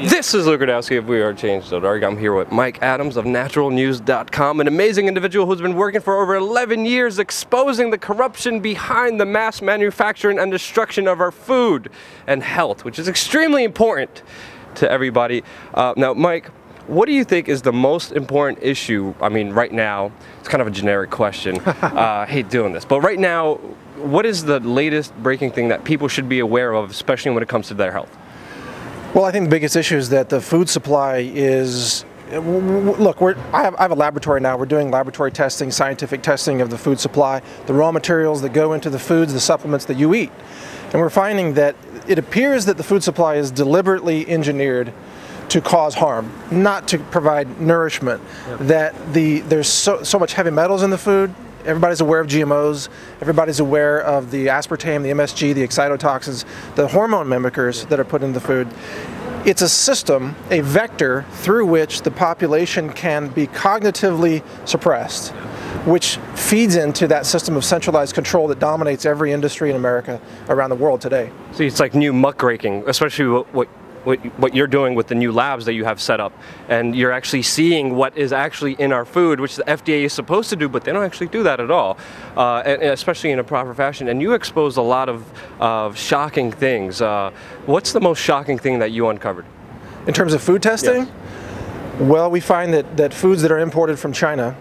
This is Rudkowski of WeAreChange.org. I'm here with Mike Adams of naturalnews.com, an amazing individual who's been working for over 11 years exposing the corruption behind the mass manufacturing and destruction of our food and health, which is extremely important to everybody. Now, Mike, what do you think is the most important issue? I mean, right now, it's kind of a generic question. I hate doing this, but right now, what is the latest breaking thing that people should be aware of, especially when it comes to their health? Well, I think the biggest issue is that the food supply is, look, I have a laboratory now. We're doing laboratory testing, scientific testing of the food supply, the raw materials that go into the foods, the supplements that you eat. And we're finding that it appears that the food supply is deliberately engineered to cause harm, not to provide nourishment. Yep. That there's so much heavy metals in the food. Everybody's aware of GMOs, everybody's aware of the aspartame, the MSG, the excitotoxins, the hormone mimickers that are put in the food. It's a system, a vector through which the population can be cognitively suppressed, which feeds into that system of centralized control that dominates every industry in America around the world today. See, it's like new muckraking, especially what you're doing with the new labs that you have set up, and you're actually seeing what is actually in our food, which the FDA is supposed to do, but they don't actually do that at all, and especially in a proper fashion. And you exposed a lot of shocking things. What's the most shocking thing that you uncovered? In terms of food testing? Yes. Well, we find that foods that are imported from China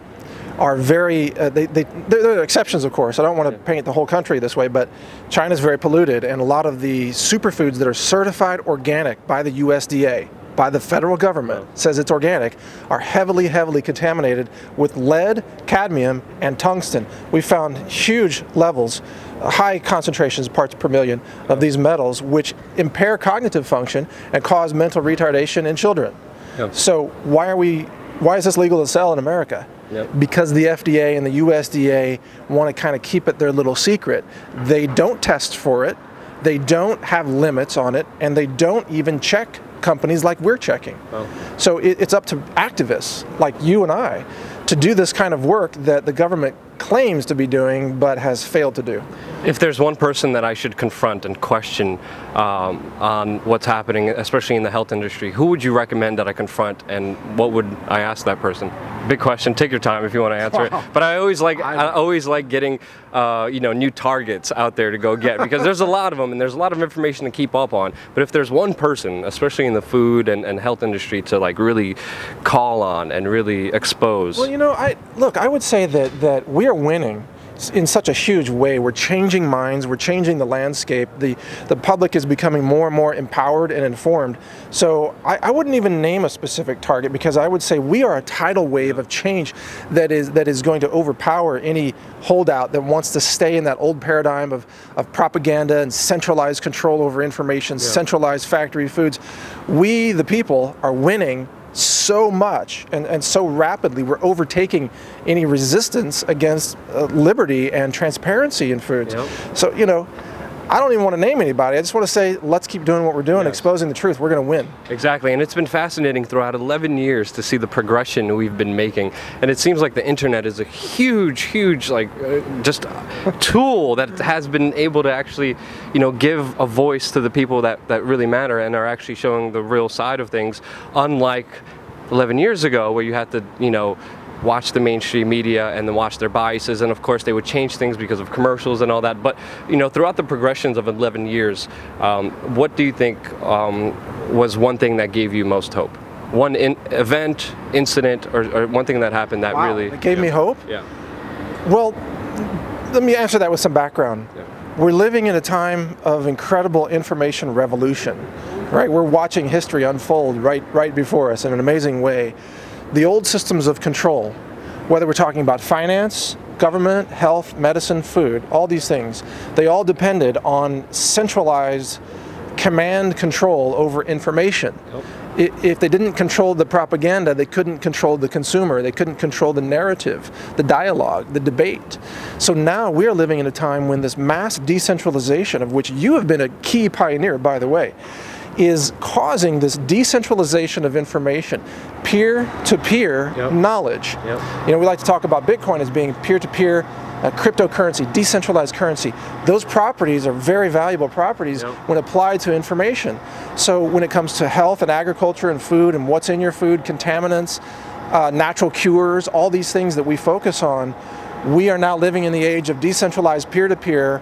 are very, there are exceptions, of course. I don't want to paint the whole country this way, but China's very polluted, and a lot of the superfoods that are certified organic by the USDA, by the federal government, says it's organic, are heavily, heavily contaminated with lead, cadmium, and tungsten. We found huge levels, high concentrations, parts per million, of these metals, which impair cognitive function and cause mental retardation in children. Yep. So why is this legal to sell in America? Yep. Because the FDA and the USDA want to kind of keep it their little secret. They don't test for it, they don't have limits on it, and they don't even check companies like we're checking. Oh. So it's up to activists like you and I to do this kind of work that the government claims to be doing but has failed to do. If there's one person that I should confront and question on what's happening, especially in the health industry, who would you recommend that I confront, and what would I ask that person? Big question. Take your time if you want to answer it. But I always like getting new targets out there to go get, because there's a lot of them and there's a lot of information to keep up on. But if there's one person, especially in the food and health industry, to like really call on and really expose. Well, I would say that we are winning in such a huge way. We're changing minds, we're changing the landscape. The public is becoming more and more empowered and informed. So I wouldn't even name a specific target, because I would say we are a tidal wave of change that is going to overpower any holdout that wants to stay in that old paradigm of propaganda and centralized control over information, centralized factory foods. We, the people, are winning so much and so rapidly. We're overtaking any resistance against liberty and transparency in foods. Yep. So, I don't even want to name anybody. I just want to say, let's keep doing what we're doing, exposing the truth. We're going to win. Exactly, and it's been fascinating throughout 11 years to see the progression we've been making. And it seems like the internet is a huge, just tool that has been able to actually, give a voice to the people that really matter and are actually showing the real side of things, unlike 11 years ago where you had to, watch the mainstream media and then watch their biases, and of course they would change things because of commercials and all that. But throughout the progressions of 11 years, what do you think was one thing that gave you most hope? One event, incident, or one thing that happened that really... It gave me hope? Yeah. Well, let me answer that with some background. Yeah. We're living in a time of incredible information revolution, right? We're watching history unfold right before us in an amazing way. The old systems of control, whether we're talking about finance, government, health, medicine, food, all these things, they all depended on centralized command control over information. Yep. If they didn't control the propaganda, they couldn't control the consumer, they couldn't control the narrative, the dialogue, the debate. So now we're living in a time when this mass decentralization, of which you have been a key pioneer, by the way, is causing this decentralization of information, peer-to-peer knowledge. Yep. We like to talk about Bitcoin as being peer-to-peer cryptocurrency, decentralized currency. Those properties are very valuable properties when applied to information. So when it comes to health and agriculture and food and what's in your food, contaminants, natural cures, all these things that we focus on, we are now living in the age of decentralized peer-to-peer,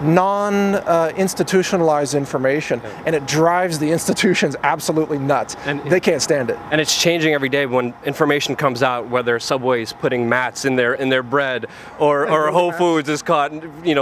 non-institutionalized information, and it drives the institutions absolutely nuts. And they can't stand it. And it's changing every day when information comes out, whether Subway's putting mats in their bread, or Whole Foods is caught,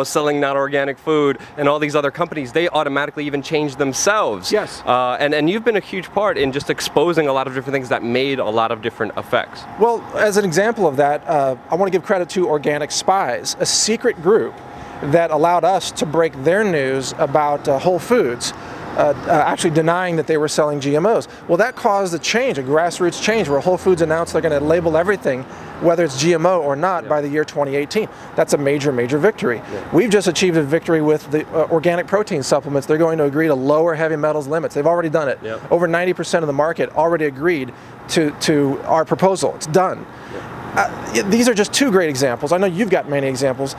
selling not organic food, and all these other companies, they automatically even change themselves. Yes. And you've been a huge part in just exposing a lot of different things that made a lot of different effects. Well, as an example of that, I want to give credit to Organic Spies, a secret group that allowed us to break their news about Whole Foods actually denying that they were selling GMOs. Well, that caused a change, a grassroots change, where Whole Foods announced they're going to label everything, whether it's GMO or not, by the year 2018. That's a major, major victory. We've just achieved a victory with the organic protein supplements. They're going to agree to lower heavy metals limits. They've already done it. Over 90% of the market already agreed to our proposal. It's done. These are just two great examples. I know you've got many examples.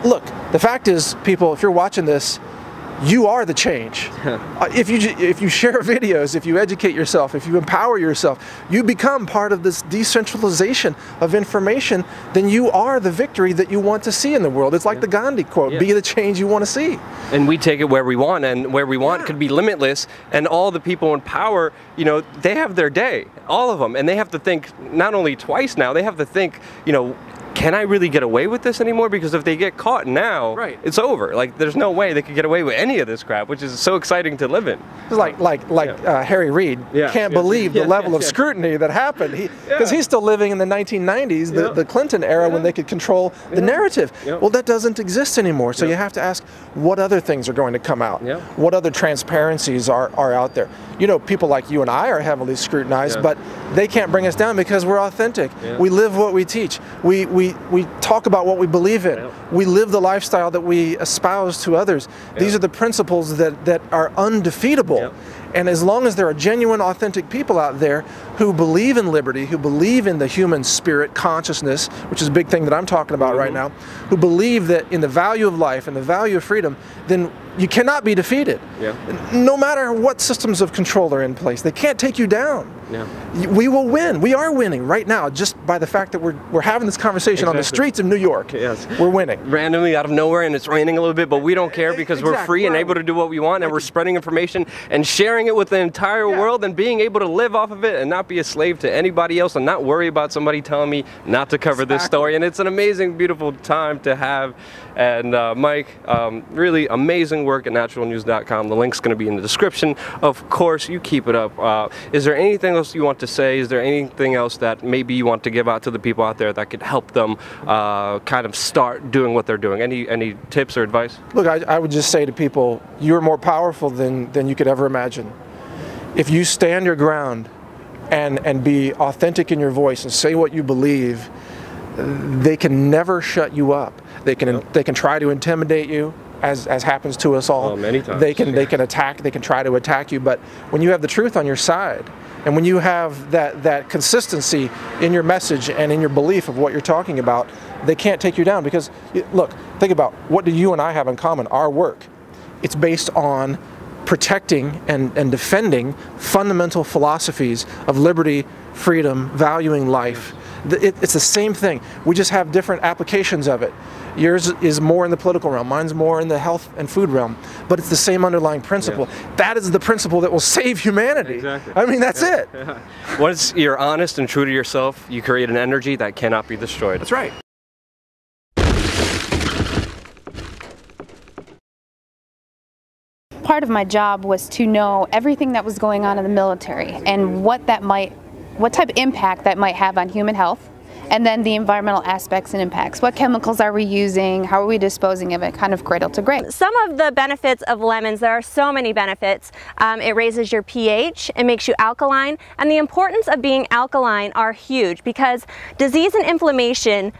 Look, the fact is, people, if you're watching this, you are the change. If you share videos, if you educate yourself, if you empower yourself, you become part of this decentralization of information, then you are the victory that you want to see in the world. It's like the Gandhi quote, be the change you want to see. And we take it where we want, and where we want could be limitless, and all the people in power, they have their day, all of them, and they have to think not only twice now, they have to think, can I really get away with this anymore? Because if they get caught now, it's over. Like, there's no way they could get away with any of this crap, which is so exciting to live in. It's like Harry Reid can't believe the level of scrutiny that happened. Because he's still living in the 1990s, the Clinton era, when they could control the narrative. Well, that doesn't exist anymore. So you have to ask, what other things are going to come out? What other transparencies are out there? People like you and I are heavily scrutinized, but they can't bring us down because we're authentic. We live what we teach. We talk about what we believe in. We live the lifestyle that we espouse to others. These are the principles that are undefeatable. And as long as there are genuine, authentic people out there who believe in liberty, who believe in the human spirit, consciousness, which is a big thing that I'm talking about right now, who believe that in the value of life and the value of freedom, then you cannot be defeated. No matter what systems of control are in place, they can't take you down. We will win. We are winning right now, just by the fact that we're having this conversation on the streets of New York. We're winning. Randomly out of nowhere, and it's raining a little bit, but we don't care because we're free and able to do what we want, and we're spreading information and sharing it with the entire world, and being able to live off of it and not be a slave to anybody else, and not worry about somebody telling me not to cover this story. And it's an amazing, beautiful time to have. And Mike, really amazing work at naturalnews.com. The link's going to be in the description. Of course, you keep it up. Is there anything else you want to say? Is there anything else that maybe you want to give out to the people out there that could help them kind of start doing what they're doing? Any tips or advice? Look, I would just say to people, you're more powerful than you could ever imagine. If you stand your ground and be authentic in your voice and say what you believe, they can never shut you up. They can try to intimidate you, as happens to us all. Many times. They can try to attack you, but when you have the truth on your side, and when you have that consistency in your message and in your belief of what you're talking about, they can't take you down. Because look, think about, what do you and I have in common? Our work. It's based on protecting and defending fundamental philosophies of liberty, freedom, valuing life. It's the same thing. We just have different applications of it. Yours is more in the political realm, mine's more in the health and food realm, but it's the same underlying principle. That is the principle that will save humanity. I mean, that's it. Once you're honest and true to yourself, you create an energy that cannot be destroyed. That's right. Part of my job was to know everything that was going on in the military and what type of impact that might have on human health, and then the environmental aspects and impacts. What chemicals are we using? How are we disposing of it? Kind of cradle to grave. Some of the benefits of lemons, there are so many benefits. It raises your pH, it makes you alkaline, and the importance of being alkaline are huge because disease and inflammation